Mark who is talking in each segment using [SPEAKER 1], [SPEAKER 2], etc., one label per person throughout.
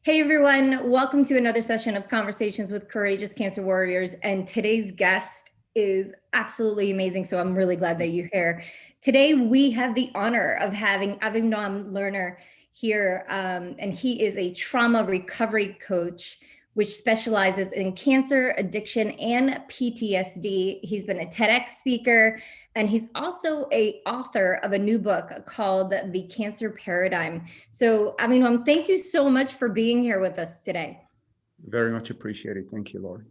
[SPEAKER 1] Hey everyone, welcome to another session of Conversations with Courageous Cancer Warriors. And today's guest is absolutely amazing. So I'm really glad that you're here. Today, we have the honor of having Avinoam Lerner here. And he is a trauma recovery coach, which specializes in cancer, addiction, and PTSD. He's been a TEDx speaker, and he's also an author of a new book called The Cancer Paradigm. So, Avinoam, thank you so much for being here with us today.
[SPEAKER 2] Very much appreciated. Thank you, Lori.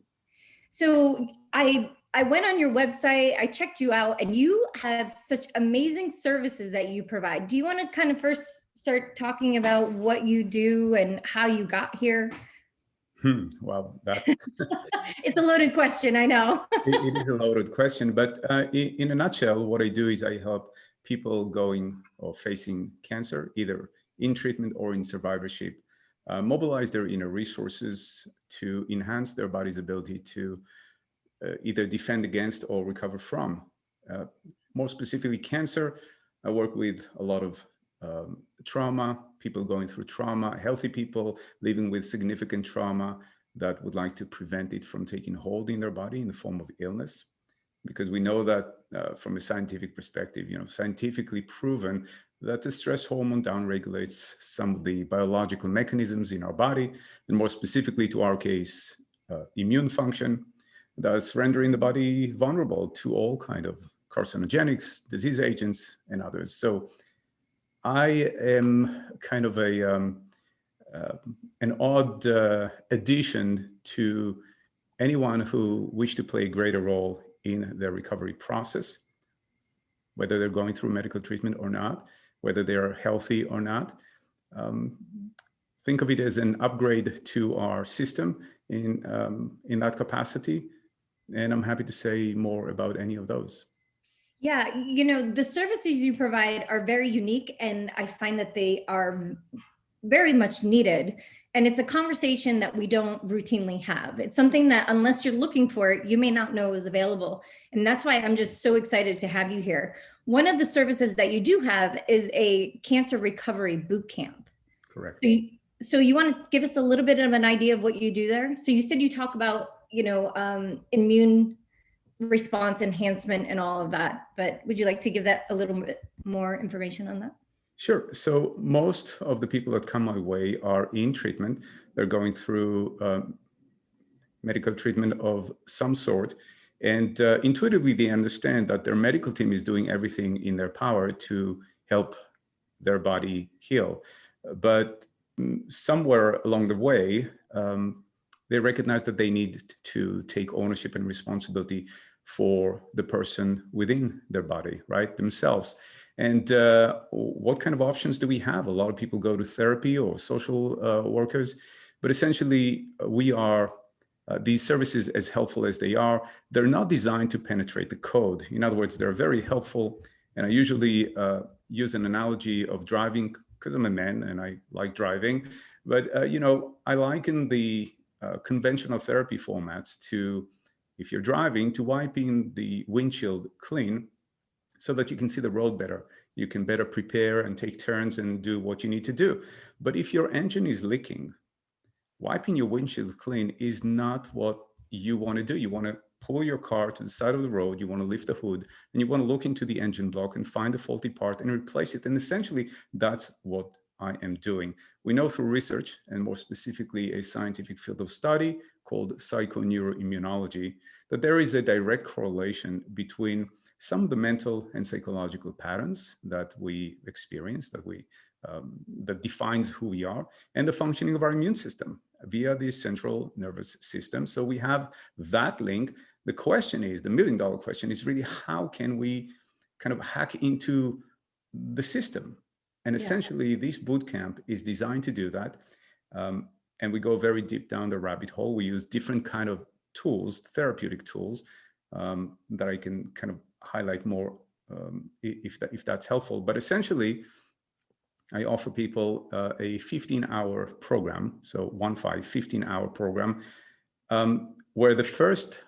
[SPEAKER 1] So I went on your website, I checked you out, and you have such amazing services that you provide. Do you want to kind of first start talking about what you do and how you got here?
[SPEAKER 2] Well,
[SPEAKER 1] It's a loaded question, I know.
[SPEAKER 2] it is a loaded question, but in a nutshell, what I do is I help people going or facing cancer, either in treatment or in survivorship, mobilize their inner resources to enhance their body's ability to either defend against or recover from. More specifically, cancer. I work with a lot of trauma, people going through trauma, healthy people living with significant trauma that would like to prevent it from taking hold in their body in the form of illness. Because we know that from a scientific perspective, scientifically proven that the stress hormone downregulates some of the biological mechanisms in our body, and more specifically to our case, immune function, thus rendering the body vulnerable to all kind of carcinogenics, disease agents, and others. So I am kind of an odd addition to anyone who wish to play a greater role in their recovery process, whether they're going through medical treatment or not, whether they're healthy or not. Think of it as an upgrade to our system in that capacity. And I'm happy to say more about any of those.
[SPEAKER 1] Yeah, the services you provide are very unique, and I find that they are very much needed. And it's a conversation that we don't routinely have. It's something that, unless you're looking for it, you may not know is available. And that's why I'm just so excited to have you here. One of the services that you do have is a cancer recovery boot camp.
[SPEAKER 2] Correct.
[SPEAKER 1] So you want to give us a little bit of an idea of what you do there? So you said you talk about, immune response enhancement and all of that, but would you like to give that a little bit more information on that?
[SPEAKER 2] Sure. So most of the people that come my way are in treatment. They're going through medical treatment of some sort. And intuitively, they understand that their medical team is doing everything in their power to help their body heal. But somewhere along the way, they recognize that they need to take ownership and responsibility for the person within their body, right? Themselves. And what kind of options do we have? A lot of people go to therapy or social workers, but essentially we are, these services, as helpful as they are, they're not designed to penetrate the code. In other words, they're very helpful. And I usually use an analogy of driving, because I'm a man and I like driving, but I liken the conventional therapy formats to, if you're driving, to wiping the windshield clean so that you can see the road better. You can better prepare and take turns and do what you need to do. But if your engine is leaking, wiping your windshield clean is not what you want to do. You want to pull your car to the side of the road, you want to lift the hood, and you want to look into the engine block and find the faulty part and replace it. And essentially, that's what I am doing. We know through research, and more specifically a scientific field of study called psychoneuroimmunology, that there is a direct correlation between some of the mental and psychological patterns that we experience, that defines who we are, and the functioning of our immune system via the central nervous system. So we have that link. The question is, the million-dollar question is really, how can we kind of hack into the system? And essentially, this boot camp is designed to do that. And we go very deep down the rabbit hole. We use different kind of tools, therapeutic tools, that I can kind of highlight more if that's helpful. But essentially, I offer people a 15-hour program, so 15-hour program, where the first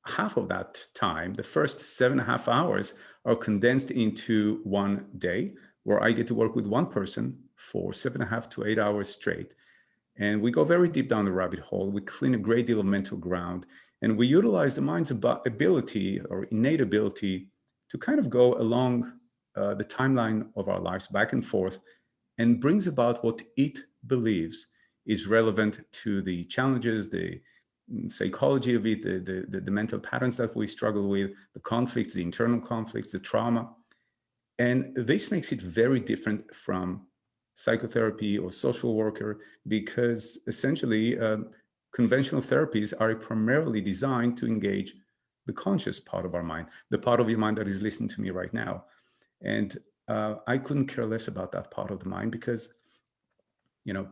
[SPEAKER 2] half of that time, the first 7.5 hours, are condensed into one day, where I get to work with one person for 7.5 to 8 hours straight. And we go very deep down the rabbit hole. We clean a great deal of mental ground, and we utilize the mind's ability or innate ability to kind of go along the timeline of our lives back and forth, and brings about what it believes is relevant to the challenges, the psychology of it, the mental patterns that we struggle with, the conflicts, the internal conflicts, the trauma. And this makes it very different from psychotherapy or social worker, because essentially conventional therapies are primarily designed to engage the conscious part of our mind, the part of your mind that is listening to me right now. And I couldn't care less about that part of the mind because,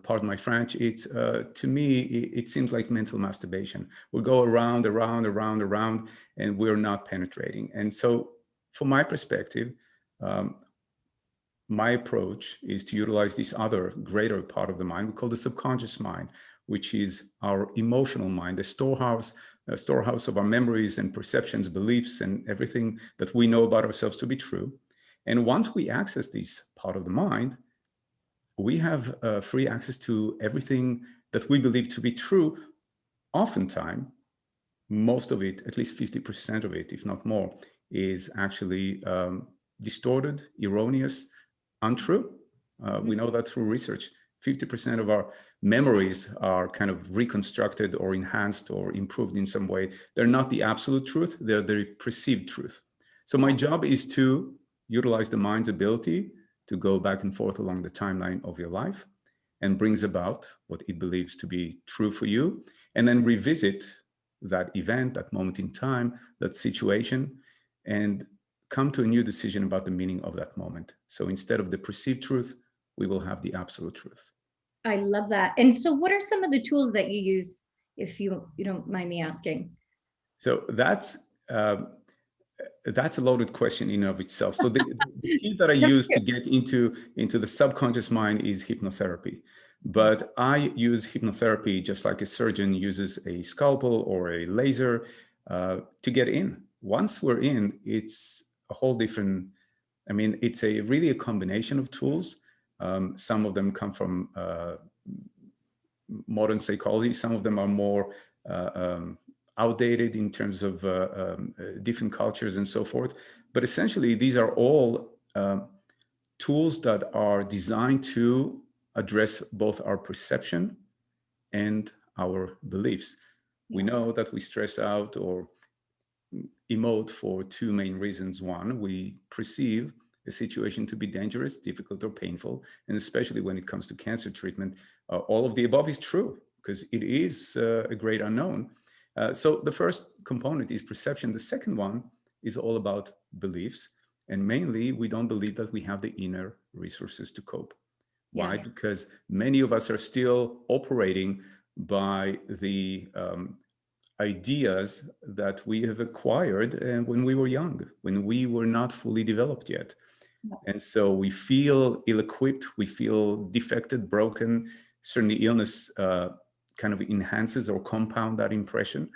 [SPEAKER 2] pardon my French, it's to me, it seems like mental masturbation. We go around, and we're not penetrating. And so from my perspective, um, my approach is to utilize this other greater part of the mind we call the subconscious mind, which is our emotional mind, the storehouse of our memories and perceptions, beliefs, and everything that we know about ourselves to be true. And once we access this part of the mind, we have free access to everything that we believe to be true. Oftentimes, most of it, at least 50% of it, if not more, is actually distorted, erroneous, untrue. We know that through research. 50% of our memories are kind of reconstructed or enhanced or improved in some way. They're not the absolute truth, they're the perceived truth. So my job is to utilize the mind's ability to go back and forth along the timeline of your life and brings about what it believes to be true for you, and then revisit that event, that moment in time, that situation, and come to a new decision about the meaning of that moment. So instead of the perceived truth, we will have the absolute truth.
[SPEAKER 1] I love that. And so what are some of the tools that you use, if you don't mind me asking?
[SPEAKER 2] So that's a loaded question in and of itself. So the key that I use to get into the subconscious mind is hypnotherapy. But I use hypnotherapy just like a surgeon uses a scalpel or a laser to get in. Once we're in, it's a whole different, it's really a combination of tools. Some of them come from modern psychology. Some of them are more outdated in terms of different cultures and so forth. But essentially, these are all tools that are designed to address both our perception and our beliefs. We know that we stress out or emote for two main reasons. One, we perceive a situation to be dangerous, difficult, or painful. And especially when it comes to cancer treatment, all of the above is true because it is a great unknown. So the first component is perception. The second one is all about beliefs. And mainly, we don't believe that we have the inner resources to cope. Why? Because many of us are still operating by the ideas that we have acquired when we were young, when we were not fully developed yet. And so we feel ill-equipped, we feel defected, broken. Certainly illness kind of enhances or compound that impression.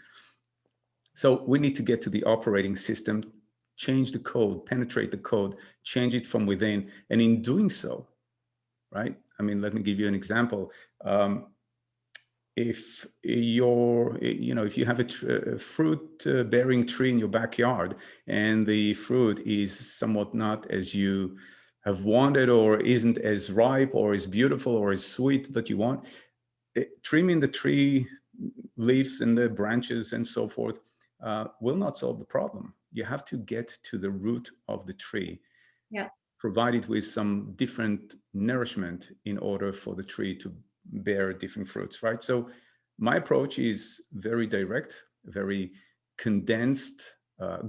[SPEAKER 2] So we need to get to the operating system, change the code, penetrate the code, change it from within. And in doing so, right? Let me give you an example. If if you have a fruit bearing tree in your backyard and the fruit is somewhat not as you have wanted, or isn't as ripe or as beautiful or as sweet that you want, trimming the tree leaves and the branches and so forth will not solve the problem. You have to get to the root of the tree. Provide it with some different nourishment in order for the tree to bear different fruits, right? So my approach is very direct, very condensed,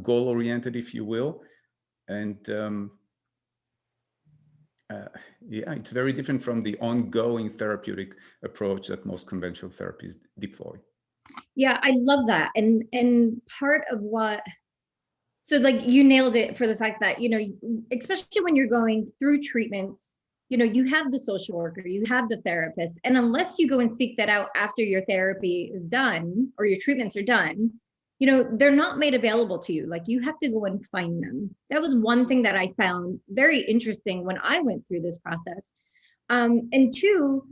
[SPEAKER 2] goal-oriented, if you will. And it's very different from the ongoing therapeutic approach that most conventional therapies deploy.
[SPEAKER 1] Yeah, I love that. And part of what, so like you nailed it for the fact that, especially when you're going through treatments, you have the social worker, you have the therapist, and unless you go and seek that out after your therapy is done or your treatments are done, they're not made available to you. Like you have to go and find them. That was one thing that I found very interesting when I went through this process. And two,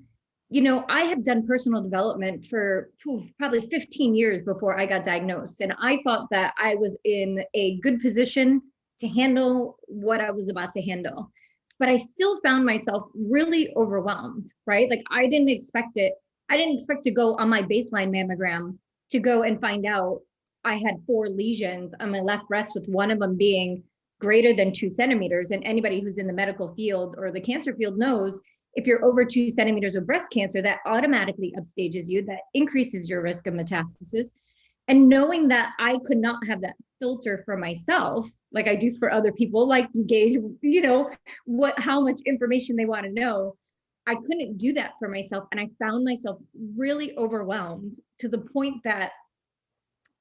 [SPEAKER 1] I have done personal development for probably 15 years before I got diagnosed. And I thought that I was in a good position to handle what I was about to handle. But I still found myself really overwhelmed, right? Like I didn't expect it. I didn't expect to go on my baseline mammogram to go and find out I had 4 lesions on my left breast, with one of them being greater than 2 centimeters. And anybody who's in the medical field or the cancer field knows if you're over 2 centimeters of breast cancer, that automatically upstages you, that increases your risk of metastasis. And knowing that I could not have that filter for myself, like I do for other people, like gauge, how much information they want to know. I couldn't do that for myself. And I found myself really overwhelmed to the point that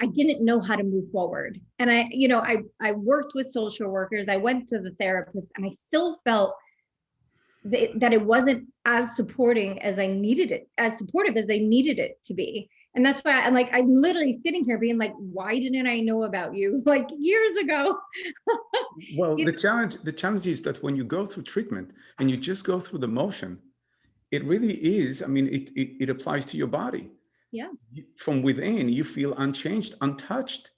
[SPEAKER 1] I didn't know how to move forward. And I worked with social workers, I went to the therapist, and I still felt that it wasn't as supporting as I needed it, as supportive as I needed it to be. And that's why I'm literally sitting here being like, why didn't I know about you like years ago?
[SPEAKER 2] Well, the challenge is that when you go through treatment and you just go through the motion, it really is, I mean, it applies to your body.
[SPEAKER 1] Yeah.
[SPEAKER 2] From within, you feel unchanged, untouched.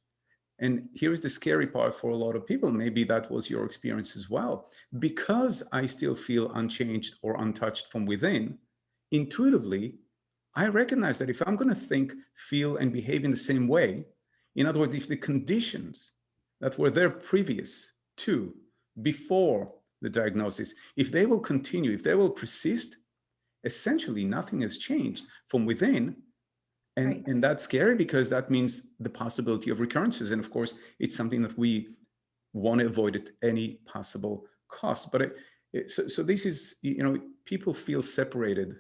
[SPEAKER 2] And here's the scary part for a lot of people. Maybe that was your experience as well. Because I still feel unchanged or untouched from within, intuitively, I recognize that if I'm going to think, feel, and behave in the same way, in other words, if the conditions that were there previous to, before the diagnosis, if they will continue, if they will persist, essentially nothing has changed from within. And that's scary because that means the possibility of recurrences. And of course, it's something that we want to avoid at any possible cost. But so this is, people feel separated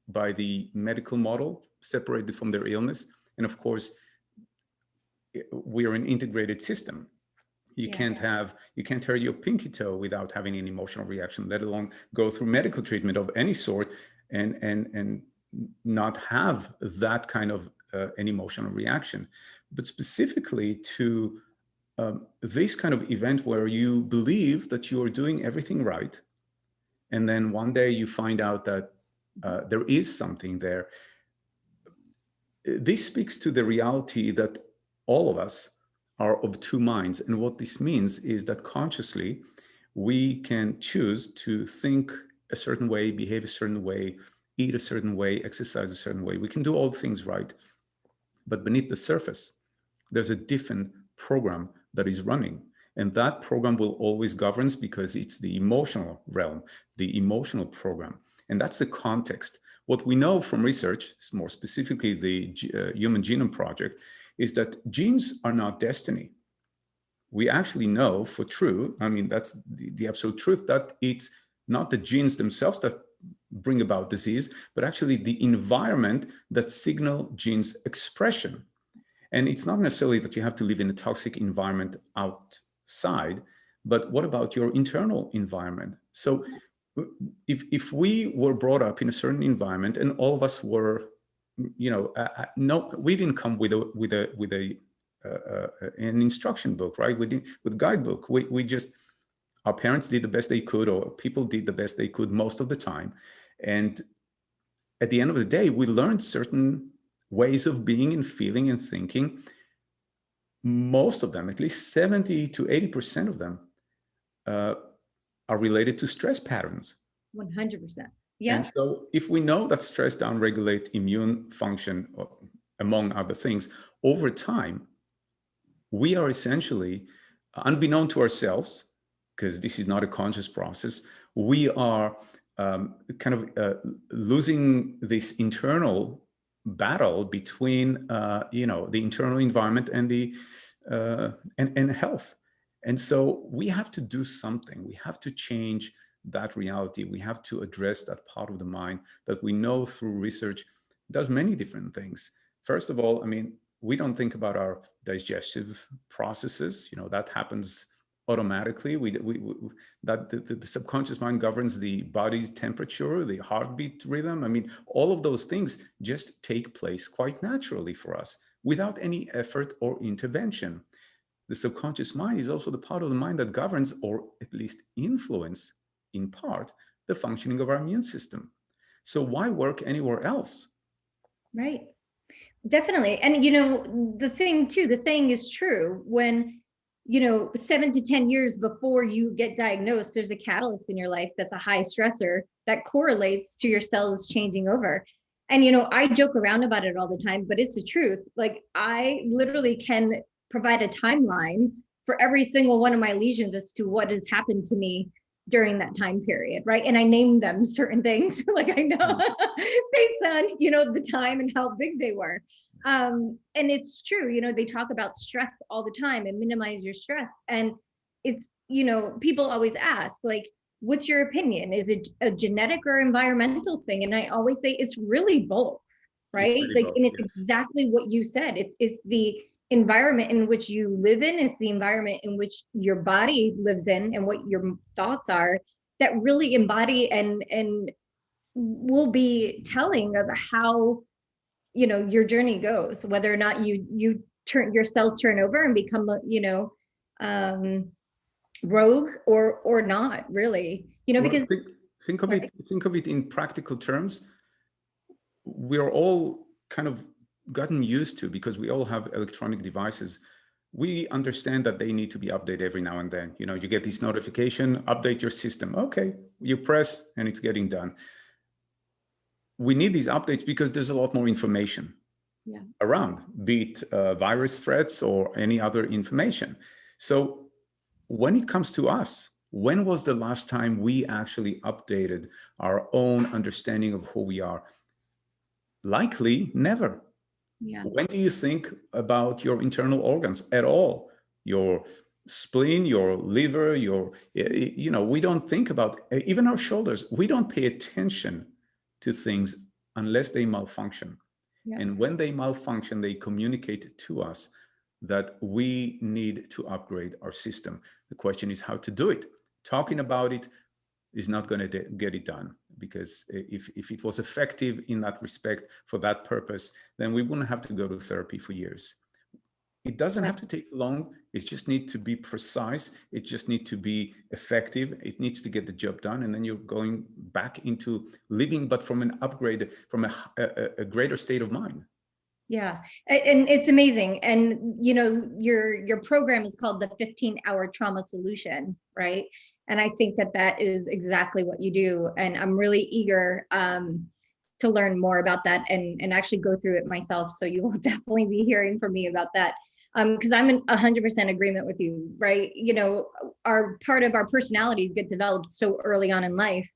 [SPEAKER 2] by the medical model, separated from their illness. And of course, we're an integrated system. You can't hurt your pinky toe without having an emotional reaction, let alone go through medical treatment of any sort and not have that kind of an emotional reaction. But specifically to this kind of event where you believe that you are doing everything right, and then one day you find out that there is something there. This speaks to the reality that all of us are of 2 minds. And what this means is that consciously, we can choose to think a certain way, behave a certain way, eat a certain way, exercise a certain way. We can do all things right. But beneath the surface, there's a different program that is running. And that program will always govern because it's the emotional realm, the emotional program. And that's the context. What we know from research, more specifically the Human Genome Project, is that genes are not destiny. We actually know for true, I mean, that's the absolute truth, that it's not the genes themselves that bring about disease, but actually the environment that signal genes expression. And it's not necessarily that you have to live in a toxic environment outside, but what about your internal environment? So if we were brought up in a certain environment and all of us were, no, we didn't come with an instruction book, right? We didn't with guidebook. We just, our parents did the best they could, or people did the best they could most of the time. And at the end of the day, we learned certain ways of being and feeling and thinking. Most of them, at least 70 to 80% of them, are related to stress patterns.
[SPEAKER 1] 100%. Yeah.
[SPEAKER 2] And so if we know that stress downregulates immune function, among other things, over time, we are essentially, unbeknown to ourselves, because this is not a conscious process, we are losing this internal battle between the internal environment and the and health. And so we have to do something. We have to change that reality. We have to address that part of the mind that we know through research does many different things. First of all, I mean, we don't think about our digestive processes. That happens automatically. The subconscious mind governs the body's temperature, the heartbeat rhythm. I mean, all of those things just take place quite naturally for us without any effort or intervention. The subconscious mind is also the part of the mind that governs, or at least influence in part, the functioning of our immune system. So why work anywhere else?
[SPEAKER 1] Right. Definitely. And, you know, the thing too, the saying is true. When, you know, 7 to 10 years before you get diagnosed, there's a catalyst in your life that's a high stressor that correlates to your cells changing over. And, you know, I joke around about it all the time, but it's the truth. Like, I literally can provide a timeline for every single one of my lesions as to what has happened to me during that time period, right? And I name them certain things, like I know based on, you know, the time and how big they were. And it's true, you know, they talk about stress all the time and minimize your stress. And it's, you know, people always ask, like, what's your opinion? Is it a genetic or environmental thing? And I always say it's really both,
[SPEAKER 2] It's
[SPEAKER 1] right?
[SPEAKER 2] really
[SPEAKER 1] Like,
[SPEAKER 2] both,
[SPEAKER 1] and it's
[SPEAKER 2] yes.
[SPEAKER 1] exactly what you said. It's the environment in which you live in, it's the environment in which your body lives in, and what your thoughts are that really embody and will be telling of how, you know, your journey goes, whether or not you turn your cells turn over and become, you know, um rogue or not really, you know,
[SPEAKER 2] Well,
[SPEAKER 1] because
[SPEAKER 2] think of
[SPEAKER 1] sorry.
[SPEAKER 2] it, think of it in practical terms. We're all kind of gotten used to, because we all have electronic devices. We understand that they need to be updated every now and then. You know, you get this notification, update your system. Okay, you press and it's getting done. We need these updates because there's a lot more information
[SPEAKER 1] Yeah.
[SPEAKER 2] around, be it virus threats or any other information. So when it comes to us, when was the last time we actually updated our own understanding of who we are? Likely never.
[SPEAKER 1] Yeah.
[SPEAKER 2] When do you think about your internal organs at all? Your spleen, your liver, you know, we don't think about even our shoulders. We don't pay attention to things unless they malfunction.
[SPEAKER 1] Yeah.
[SPEAKER 2] And when they malfunction, they communicate to us that we need to upgrade our system. The question is how to do it. Talking about it is not going to get it done, because if it was effective in that respect for that purpose, then we wouldn't have to go to therapy for years. It doesn't
[SPEAKER 1] Right.
[SPEAKER 2] have to take long. It just needs to be precise. It just needs to be effective. It needs to get the job done. And then you're going back into living, but from an upgrade, from a greater state of mind.
[SPEAKER 1] Yeah. And it's amazing. And, you know, your program is called the 15-hour trauma solution, right? And I think that that is exactly what you do. And I'm really eager to learn more about that and actually go through it myself. So you will definitely be hearing from me about that. Because I'm in 100% agreement with you, right? You know, our part of our personalities get developed so early on in life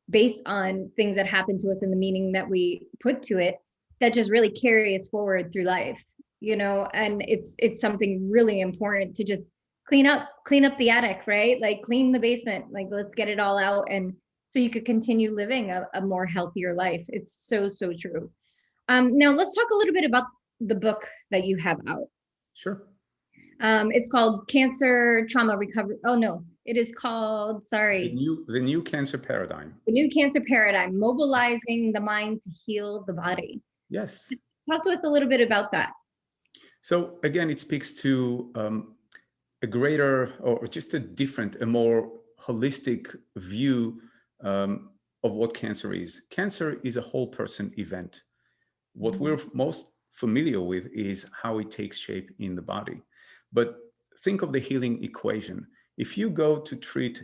[SPEAKER 1] based on things that happen to us and the meaning that we put to it, that just really carry us forward through life, you know. And it's something really important to just clean up the attic, right? Like, clean the basement, like, let's get it all out, and so you could continue living a more healthier life. It's so so true. Now let's talk a little bit about the book that you have out.
[SPEAKER 2] Sure.
[SPEAKER 1] It's called Cancer Trauma Recovery. Oh no, it is called, sorry,
[SPEAKER 2] The new cancer paradigm.
[SPEAKER 1] The New Cancer Paradigm: Mobilizing the Mind to Heal the Body.
[SPEAKER 2] Yes.
[SPEAKER 1] Talk to us a little bit about that.
[SPEAKER 2] So again, it speaks to a greater, or just a different, a more holistic view of what cancer is. Cancer is a whole person event. What we're most familiar with is how it takes shape in the body. But think of the healing equation. If you go to treat,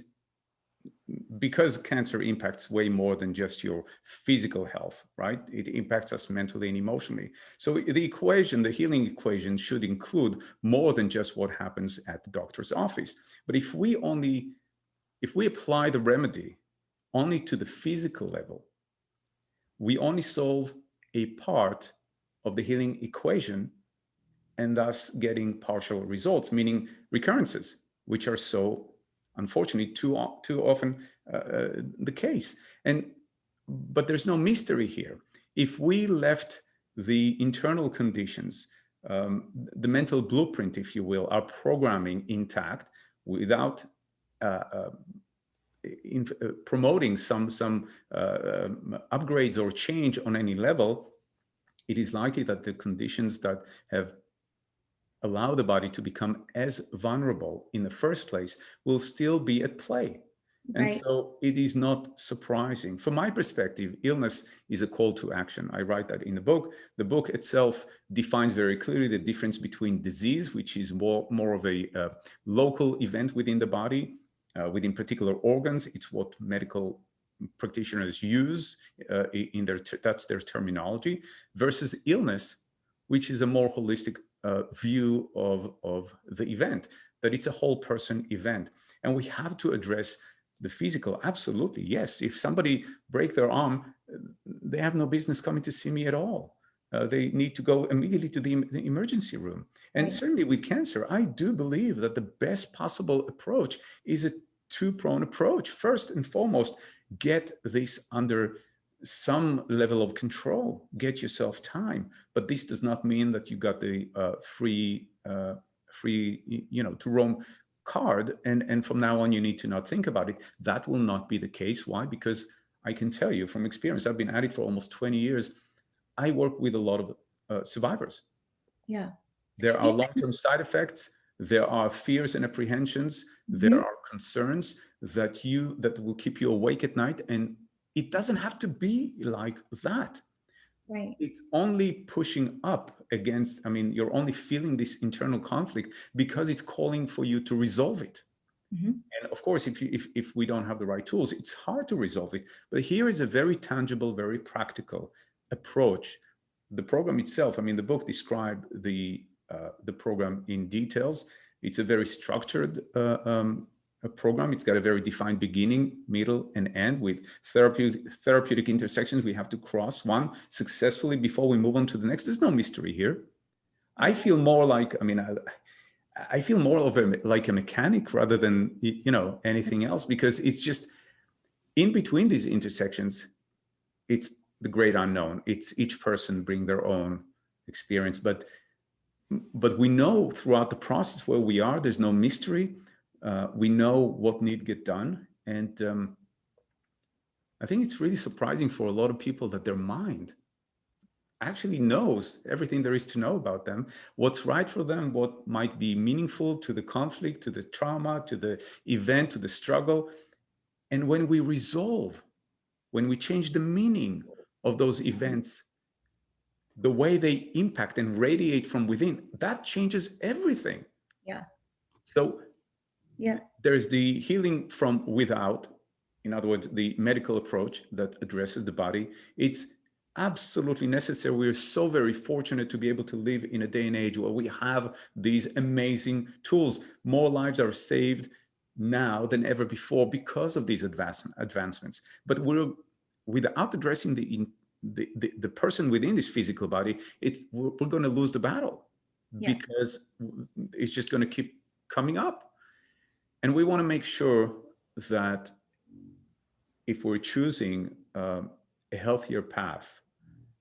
[SPEAKER 2] because cancer impacts way more than just your physical health, right? It impacts us mentally and emotionally. So the equation, the healing equation, should include more than just what happens at the doctor's office. But if we apply the remedy only to the physical level, we only solve a part of the healing equation, and thus getting partial results, meaning recurrences, which are so unfortunately too often the case. But there's no mystery here. If we left the internal conditions, the mental blueprint, if you will, our programming intact, without promoting some upgrades or change on any level, it is likely that the conditions that have allowed the body to become as vulnerable in the first place will still be at play. And
[SPEAKER 1] Right.
[SPEAKER 2] so it is not surprising. From my perspective, illness is a call to action. I write that in the book. The book itself defines very clearly the difference between disease, which is more of a local event within the body, within particular organs. It's what medical practitioners use in that's their terminology, versus illness, which is a more holistic view of the event, that it's a whole person event. And we have to address the physical. Absolutely, yes. If somebody break their arm, they have no business coming to see me at all. They need to go immediately to the emergency room. And
[SPEAKER 1] Right.
[SPEAKER 2] certainly with cancer, I do believe that the best possible approach is a two-pronged approach. First and foremost, get this under some level of control, get yourself time. But this does not mean that you got the free, to roam card, and from now on you need to not think about it. That will not be the case. Why? Because I can tell you from experience, I've been at it for almost 20 years. I work with a lot of survivors.
[SPEAKER 1] Yeah.
[SPEAKER 2] There are
[SPEAKER 1] Yeah.
[SPEAKER 2] long-term side effects, there are fears and apprehensions, there
[SPEAKER 1] Mhm.
[SPEAKER 2] are concerns that will keep you awake at night, and it doesn't have to be like that.
[SPEAKER 1] Right.
[SPEAKER 2] It's only pushing up against, I mean, you're only feeling this internal conflict because it's calling for you to resolve it.
[SPEAKER 1] Mhm.
[SPEAKER 2] And of course, if we don't have the right tools, it's hard to resolve it. But here is a very tangible, very practical approach. The program itself, I mean, the book described the program in details. It's a very structured a program. It's got a very defined beginning, middle, and end with therapeutic intersections we have to cross one successfully before we move on to the next. There's no mystery here. I
[SPEAKER 1] Right.
[SPEAKER 2] feel more like, I mean, I feel more of like a mechanic rather than anything else, because it's just in between these intersections, it's the great unknown. It's each person bring their own experience, but we know throughout the process where we are. There's no mystery. We know what need get done, and I think it's really surprising for a lot of people that their mind actually knows everything there is to know about them, what's right for them, what might be meaningful to the conflict, to the trauma, to the event, to the struggle. And when we resolve, when we change the meaning of those events, the way they impact and radiate from within, that changes everything.
[SPEAKER 1] Yeah.
[SPEAKER 2] So
[SPEAKER 1] Yeah.
[SPEAKER 2] there's the healing from without, in other words, the medical approach that addresses the body. It's absolutely necessary. We're so very fortunate to be able to live in a day and age where we have these amazing tools. More lives are saved now than ever before because of these advancements. But we're without addressing the person within this physical body, we're going to lose the battle,
[SPEAKER 1] Yeah.
[SPEAKER 2] because it's just going to keep coming up. And we want to make sure that if we're choosing a healthier path,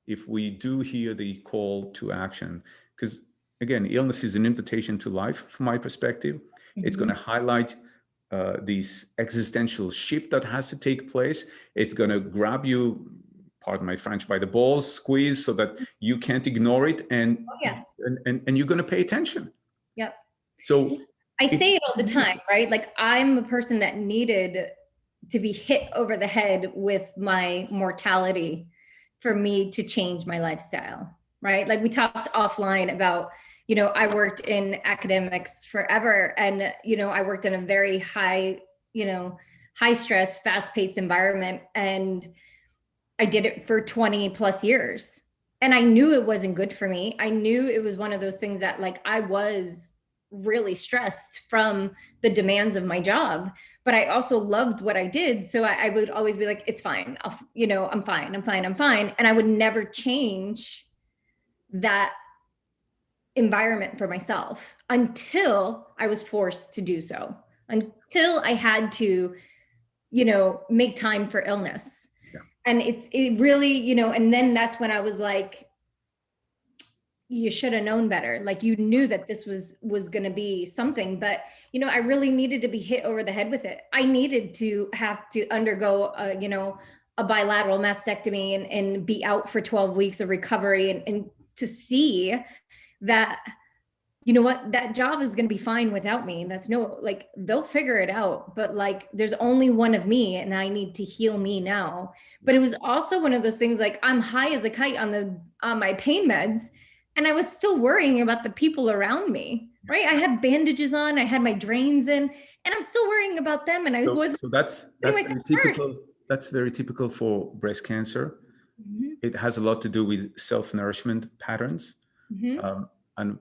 [SPEAKER 2] if we do hear the call to action, because again, illness is an invitation to life from my perspective. It's going
[SPEAKER 1] Mhm.
[SPEAKER 2] to highlight this existential shift that has to take place. It's going to grab you, pardon my French, by the balls, squeeze so that you can't ignore it, and
[SPEAKER 1] Oh, yeah.
[SPEAKER 2] you're going to pay attention.
[SPEAKER 1] Yep.
[SPEAKER 2] So
[SPEAKER 1] I
[SPEAKER 2] it's
[SPEAKER 1] say it all the time, right? Like I'm a person that needed to be hit over the head with my mortality for me to change my lifestyle, right? Like we talked offline about, I worked in academics forever, and, I worked in a very high, high stress, fast paced environment. And I did it for 20 plus years. And I knew it wasn't good for me. I knew it was one of those things that, like, I was really stressed from the demands of my job, but I also loved what I did. So I would always be like, it's fine. I'm fine. I'm fine. I'm fine. And I would never change that environment for myself until I was forced to do so, until I had to, make time for illness.
[SPEAKER 2] yeah.
[SPEAKER 1] And it really, and then that's when I was like, you should have known better. Like you knew that this was going to be something, but I really needed to be hit over the head with it. I needed to have to undergo a bilateral mastectomy and be out for 12 weeks of recovery, and to see that you know what, that job is going to be fine without me. That's no, like, they'll figure it out, but like, there's only one of me and I need to heal me now. But it was also one of those things, like, I'm high as a kite on my pain meds, and I was still worrying about the people around me, right? I had bandages on, I had my drains in, and I'm still worrying about them. And I wasn't
[SPEAKER 2] So that's
[SPEAKER 1] putting
[SPEAKER 2] very
[SPEAKER 1] myself first.
[SPEAKER 2] typical. That's very typical for breast cancer.
[SPEAKER 1] Mhm.
[SPEAKER 2] It has a lot to do with self-nourishment patterns.
[SPEAKER 1] Mhm.
[SPEAKER 2] And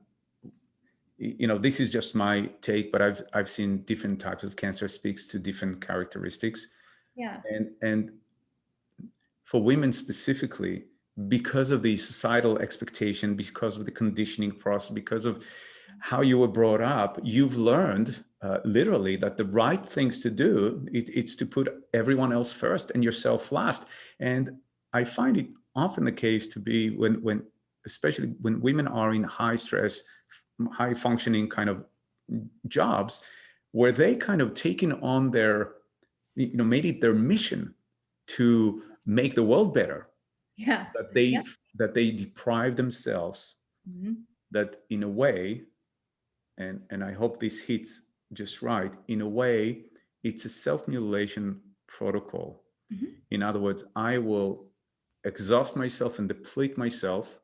[SPEAKER 2] this is just my take, but I've seen different types of cancer speaks to different characteristics.
[SPEAKER 1] Yeah.
[SPEAKER 2] And for women specifically, because of the societal expectation, because of the conditioning process, because of how you were brought up, you've learned literally that the right things to do, it's to put everyone else first and yourself last. And I find it often the case to be when especially when women are in high stress, high functioning kind of jobs, where they kind of taking on made it their mission to make the world better,
[SPEAKER 1] Yeah.
[SPEAKER 2] that
[SPEAKER 1] Yeah.
[SPEAKER 2] they deprive themselves,
[SPEAKER 1] Mhm.
[SPEAKER 2] that in a way, and I hope this hits just right, in a way it's a self-mutilation protocol.
[SPEAKER 1] Mhm.
[SPEAKER 2] In other words, I will exhaust myself and deplete myself.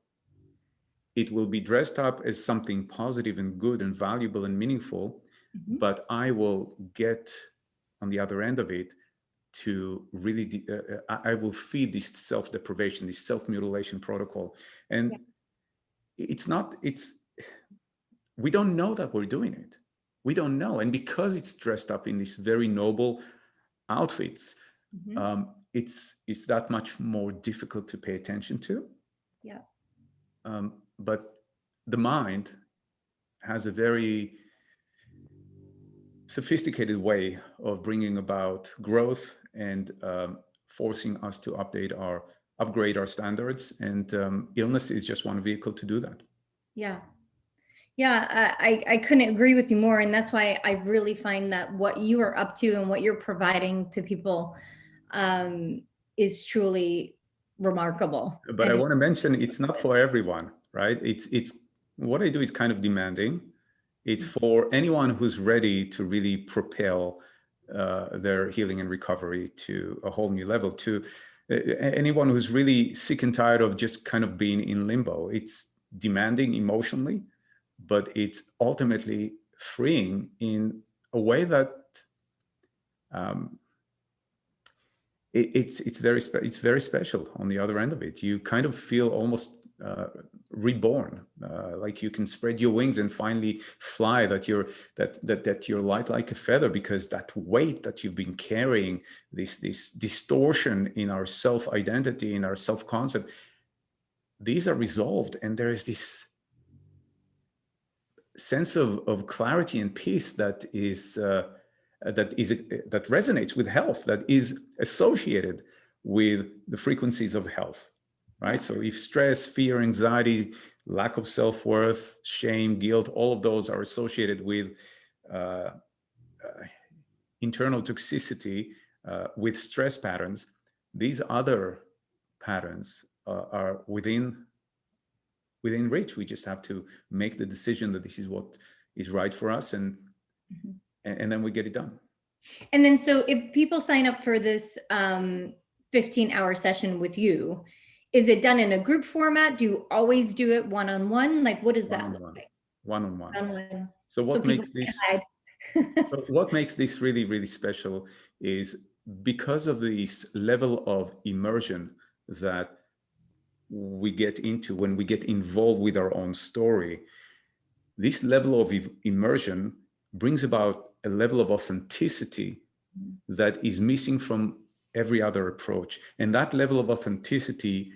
[SPEAKER 2] It will be dressed up as something positive and good and valuable and meaningful,
[SPEAKER 1] Mhm.
[SPEAKER 2] but I will get on the other end of it to really, I will feed this self-deprivation, this self-mutilation protocol.
[SPEAKER 1] Yeah.
[SPEAKER 2] And we don't know that we're doing it. We don't know. And because it's dressed up in these very noble outfits,
[SPEAKER 1] Mhm.
[SPEAKER 2] it's that much more difficult to pay attention to.
[SPEAKER 1] Yeah.
[SPEAKER 2] But the mind has a very sophisticated way of bringing about growth and forcing us to upgrade our standards. And illness is just one vehicle to do that.
[SPEAKER 1] Yeah. Yeah, I couldn't agree with you more. And that's why I really find that what you are up to and what you're providing to people is truly remarkable.
[SPEAKER 2] But I want to mention it's not for everyone, right? It's what I do is kind of demanding. It's for anyone who's ready to really propel their healing and recovery to a whole new level, to anyone who's really sick and tired of just kind of being in limbo. It's demanding emotionally, but it's ultimately freeing in a way that um, it's very special. On the other end of it, you kind of feel almost reborn, like you can spread your wings and finally fly, that you're light like a feather, because that weight that you've been carrying, this distortion in our self identity, in our self concept, these are resolved, and there is this sense of clarity and peace that resonates with health, that is associated with the frequencies of health, right?
[SPEAKER 1] Yeah.
[SPEAKER 2] So if stress, fear, anxiety, lack of self-worth, shame, guilt, all of those are associated with uh, internal toxicity, with stress patterns, these other patterns are within reach. We just have to make the decision that this is what is right for us, and
[SPEAKER 1] Mhm.
[SPEAKER 2] and then we get it done.
[SPEAKER 1] And then, so if people sign up for this 15-hour session with you, is it done in a group format? Do you always do it one-on-one? Like, what does
[SPEAKER 2] One
[SPEAKER 1] that
[SPEAKER 2] on
[SPEAKER 1] look
[SPEAKER 2] one,
[SPEAKER 1] like?
[SPEAKER 2] one on one.
[SPEAKER 1] One-on-one.
[SPEAKER 2] So
[SPEAKER 1] So people can't hide.
[SPEAKER 2] what makes this really, really special is because of this level of immersion that we get into when we get involved with our own story. This level of immersion brings about a level of authenticity that is missing from every other approach. And that level of authenticity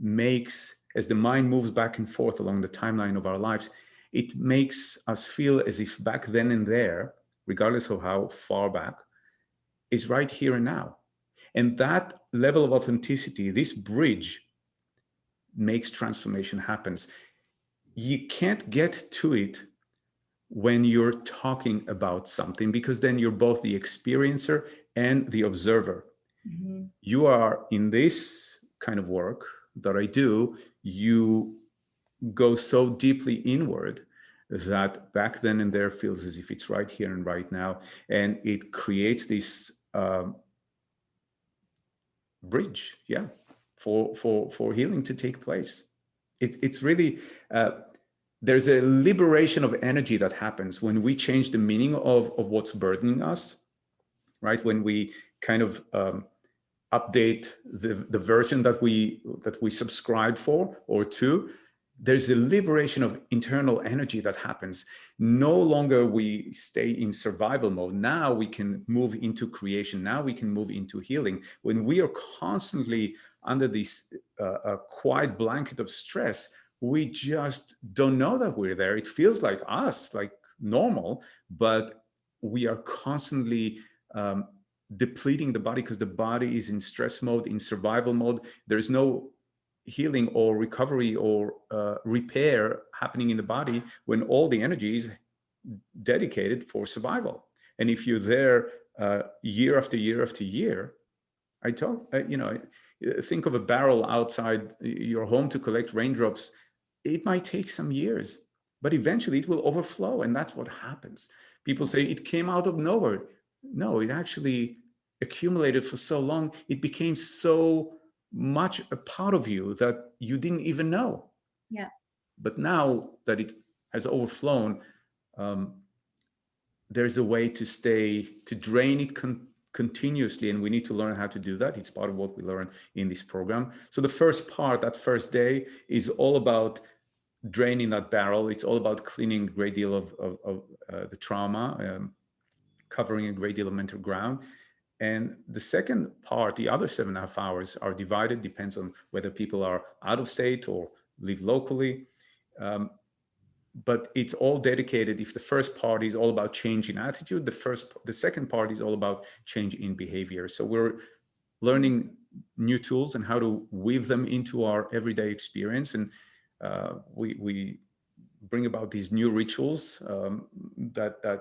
[SPEAKER 2] makes, as the mind moves back and forth along the timeline of our lives, it makes us feel as if back then and there, regardless of how far back, is right here and now. And that level of authenticity, this bridge, makes transformation happens. You can't get to it when you're talking about something, because then you're both the experiencer and the observer.
[SPEAKER 1] Mhm.
[SPEAKER 2] You are in this kind of work that I do, you go so deeply inward that back then and there feels as if it's right here and right now. And it creates this bridge, yeah, for healing to take place. It's really, there's a liberation of energy that happens when we change the meaning of what's burdening us, right? When we kind of update the version that we subscribe for or to, there's a liberation of internal energy that happens. No longer we stay in survival mode. Now we can move into creation. Now we can move into healing. When we are constantly under this quiet blanket of stress, we just don't know that we're there. It feels like us, like normal, but we are constantly depleting the body because the body is in stress mode, in survival mode. There's no healing or recovery or repair happening in the body when all the energy is dedicated for survival. And if you're there year after year after year, think of a barrel outside your home to collect raindrops. It might take some years, but eventually it will overflow. And that's what happens. People say it came out of nowhere. No, it actually accumulated for so long. It became so much a part of you that you didn't even know.
[SPEAKER 1] Yeah.
[SPEAKER 2] But now that it has overflown, there's a way to drain it continuously, and we need to learn how to do that. It's part of what we learn in this program. So the first part, that first day, is all about draining that barrel. It's all about cleaning a great deal of the trauma, covering a great deal of mental ground. And the second part, the other 7.5 hours, are divided, depends on whether people are out of state or live locally. But it's all dedicated. If the first part is all about change in attitude, the second part is all about change in behavior. So we're learning new tools and how to weave them into our everyday experience. And we bring about these new rituals that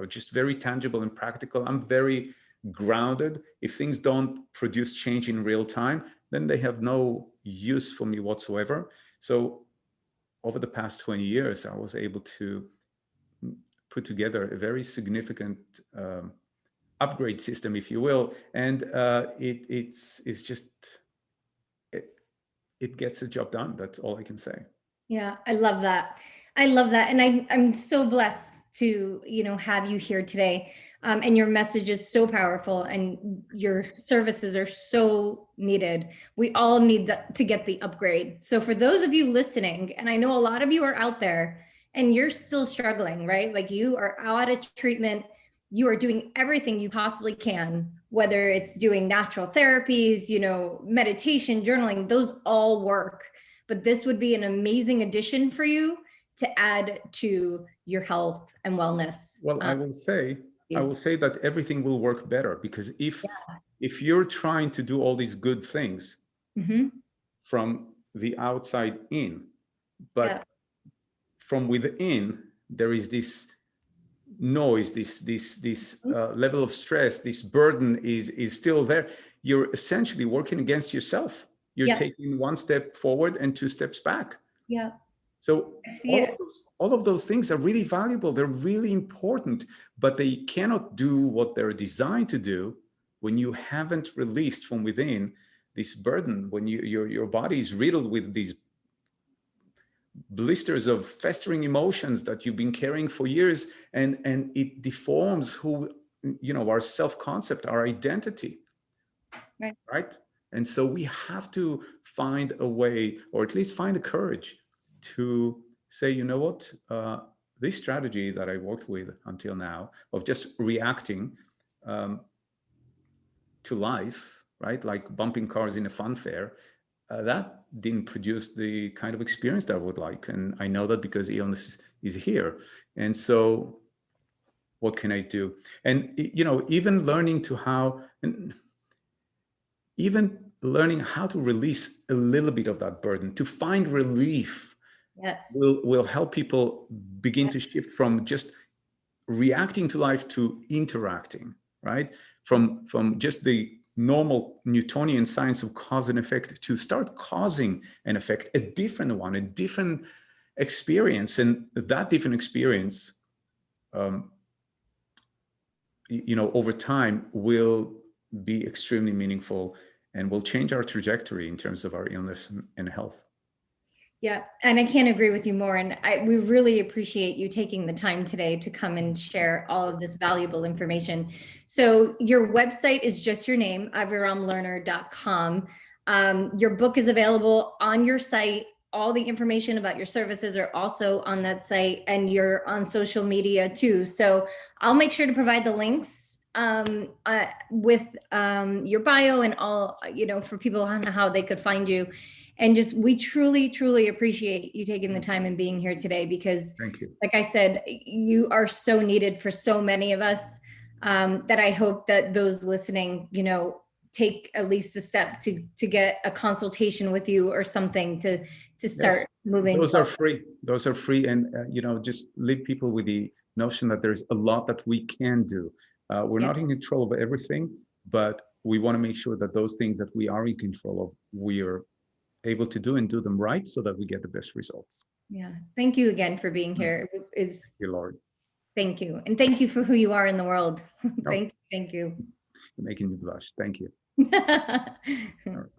[SPEAKER 2] just very tangible and practical. I'm very grounded. If things don't produce change in real time, then they have no use for me whatsoever. So over the past 20 years, I was able to put together a very significant upgrade system, if you will. And it gets the job done. That's all I can say.
[SPEAKER 1] Yeah, I love that. I love that. And I'm so blessed to, have you here today. And your message is so powerful and your services are so needed. We all need to get the upgrade. So for those of you listening, and I know a lot of you are out there and you're still struggling, right? Like you are out of treatment, you are doing everything you possibly can, whether it's doing natural therapies, meditation, journaling, those all work. But this would be an amazing addition for you to add to your health and wellness.
[SPEAKER 2] Well, I will say that everything will work better, because if you're trying to do all these good things from the outside in, but from within there is this noise, this level of stress, this burden is still there. You're essentially working against yourself. You're taking one step forward and two steps back.
[SPEAKER 1] Yeah.
[SPEAKER 2] So all of those things are really valuable. They're really important, but they cannot do what they're designed to do when you haven't released from within this burden, when your body is riddled with these blisters of festering emotions that you've been carrying for years, and it deforms who, our self-concept, our identity. Right? And so we have to find a way, or at least find the courage to say, you know what, this strategy that I worked with until now of just reacting to life, right? Like bumping cars in a fun fair, that didn't produce the kind of experience that I would like. And I know that because illness is here. And so what can I do? And, even learning to release a little bit of that burden, to find relief, will help people begin to shift from just reacting to life to interacting, right? From just the normal Newtonian science of cause and effect to start causing an effect, a different one, a different experience, and that different experience, over time will be extremely meaningful and will change our trajectory in terms of our illness and health.
[SPEAKER 1] Yeah, and I can't agree with you more. And we really appreciate you taking the time today to come and share all of this valuable information. So your website is just your name, avinoamlerner.com. Your book is available on your site. All the information about your services are also on that site, and you're on social media too. So I'll make sure to provide the links with your bio and all, for people on how they could find you. And we truly, truly appreciate you taking the time and being here today, because
[SPEAKER 2] thank you.
[SPEAKER 1] Like I said, you are so needed for so many of us, that I hope that those listening, take at least the step to get a consultation with you or something to start moving.
[SPEAKER 2] Those are free. Those are free. And, just leave people with the notion that there's a lot that we can do. We're not in control of everything, but we want to make sure that those things that we are in control of, we are able to do and do them right so that we get the best results.
[SPEAKER 1] Yeah. Thank you again for being here.
[SPEAKER 2] Thank you, Lord.
[SPEAKER 1] Thank you. And thank you for who you are in the world. Thank you.
[SPEAKER 2] You're making me blush. Thank you.
[SPEAKER 1] All right.